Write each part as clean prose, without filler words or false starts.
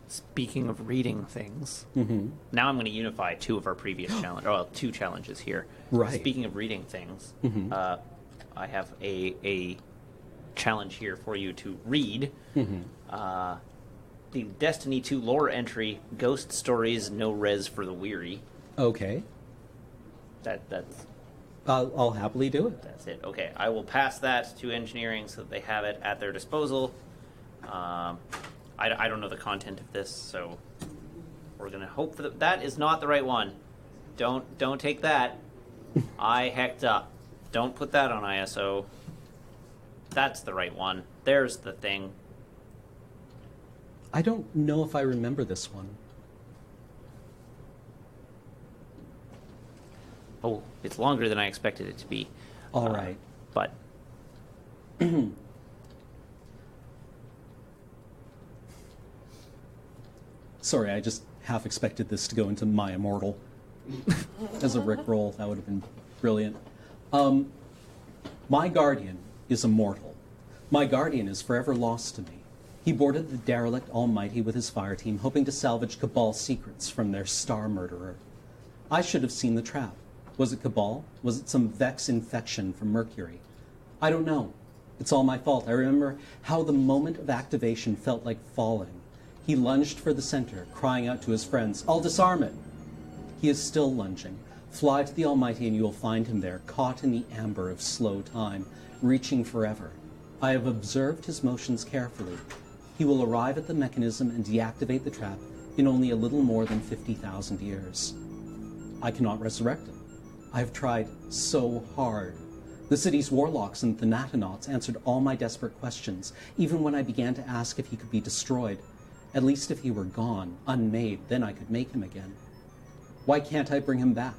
Speaking of reading things, Mm-hmm. now I'm going to unify two of our previous two challenges here. Right. Speaking of reading things, Mm-hmm. I have a challenge here for you to read. Mm-hmm. The Destiny 2 lore entry, Ghost Stories, No Rez for the Weary. Okay. That's I'll happily do it. That's it. Okay, I will pass that to engineering so that they have it at their disposal. I don't know the content of this, so we're gonna hope for that is not the right one. Don't take that. I hecked up. Don't put that on ISO. That's the right one. There's the thing. I don't know if I remember this one. Oh, it's longer than I expected it to be. All right. But Sorry, I just half expected this to go into My Immortal as a Rickroll. That would have been brilliant. My guardian is immortal. My guardian is forever lost to me. He boarded the derelict Almighty with his fire team, hoping to salvage Cabal secrets from their star murderer. I should have seen the trap. Was it Cabal? Was it some Vex infection from Mercury? I don't know. It's all my fault. I remember how the moment of activation felt like falling. He lunged for the center, crying out to his friends, "I'll disarm it!" He is still lunging. Fly to the Almighty and you will find him there, caught in the amber of slow time, reaching forever. I have observed his motions carefully. He will arrive at the mechanism and deactivate the trap in only a little more than 50,000 years. I cannot resurrect him. I have tried so hard. The city's warlocks and Thanatonauts answered all my desperate questions, even when I began to ask if he could be destroyed. At least if he were gone, unmade, then I could make him again. Why can't I bring him back?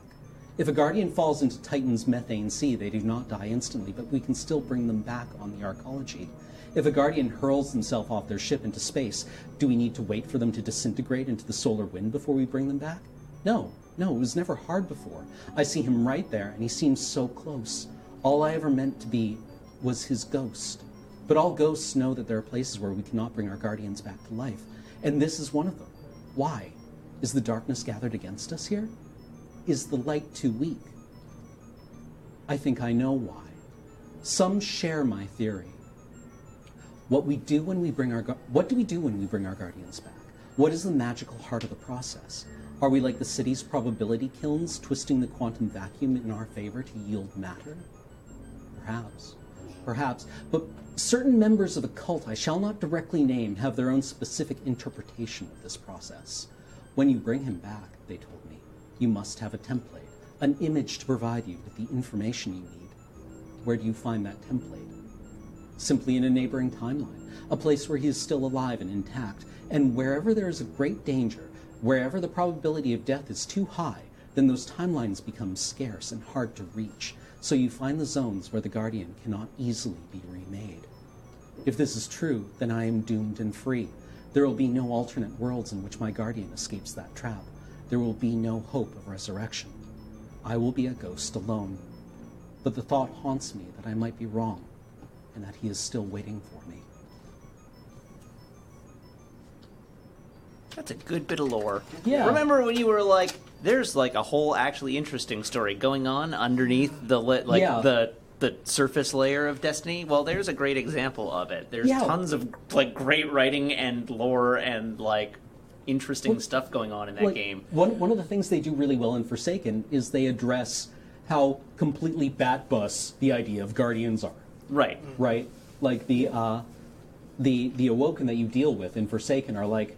If a Guardian falls into Titan's methane sea, they do not die instantly, but we can still bring them back on the Arcology. If a Guardian hurls himself off their ship into space, do we need to wait for them to disintegrate into the solar wind before we bring them back? No, it was never hard before. I see him right there, and he seems so close. All I ever meant to be was his ghost. But all ghosts know that there are places where we cannot bring our Guardians back to life, and this is one of them. Why? Is the darkness gathered against us here? Is the light too weak? I think I know why. Some share my theory. What do we do when we bring our Guardians back? What is the magical heart of the process? Are we like the city's probability kilns, twisting the quantum vacuum in our favor to yield matter? Perhaps. But certain members of a cult I shall not directly name have their own specific interpretation of this process. When you bring him back, they told me, you must have a template, an image to provide you with the information you need. Where do you find that template? Simply in a neighboring timeline, a place where he is still alive and intact, and wherever there is a great danger, wherever the probability of death is too high, then those timelines become scarce and hard to reach, so you find the zones where the Guardian cannot easily be remade. If this is true, then I am doomed and free. There will be no alternate worlds in which my Guardian escapes that trap. There will be no hope of resurrection. I will be a ghost alone. But the thought haunts me that I might be wrong, and that he is still waiting for me. that's a good bit of lore. Yeah. Remember when you were like, there's like a whole actually interesting story going on underneath the surface layer of Destiny? Well, there's a great example of it. There's tons of like great writing and lore and like interesting stuff going on in that game. One of the things they do really well in Forsaken is they address how completely bat-bus the idea of Guardians are. Right. Right? Like the Awoken that you deal with in Forsaken are like,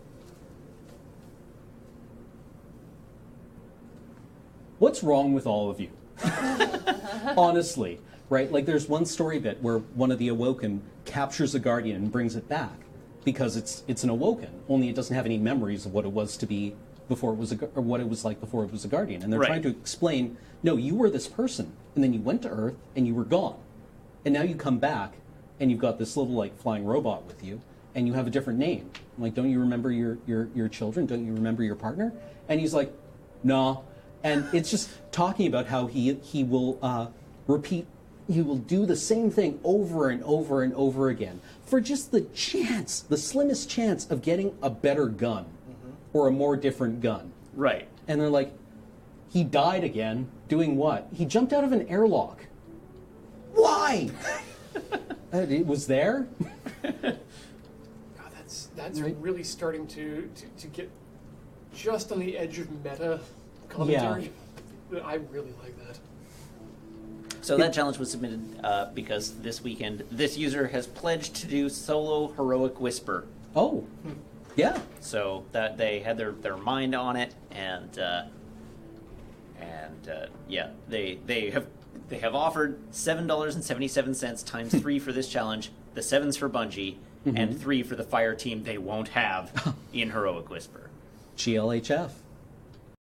what's wrong with all of you? Honestly, right? Like there's one story bit where one of the Awoken captures a Guardian and brings it back because it's an Awoken, only it doesn't have any memories of what it was to be before it was or what it was like before it was a Guardian. And they're trying to explain, no, you were this person, and then you went to Earth and you were gone. And now you come back and you've got this little like flying robot with you and you have a different name. I'm like, don't you remember your children? Don't you remember your partner? And he's like, no. And it's just talking about how he will repeat, he will do the same thing over and over and over again for just the chance, the slimmest chance of getting a better gun. or a more different gun. Right. And they're like, he died again. Doing what? He jumped out of an airlock. Why? It was there? God, that's really starting to get just on the edge of meta commentary. Yeah. I really like that. So that challenge was submitted because this weekend, this user has pledged to do solo heroic whisper. Oh, yeah. So that they had their mind on it, and yeah, they have offered $7.77 times 3 for this challenge. The 7's for Bungie, and 3 for the fire team they won't have in heroic whisper. GLHF.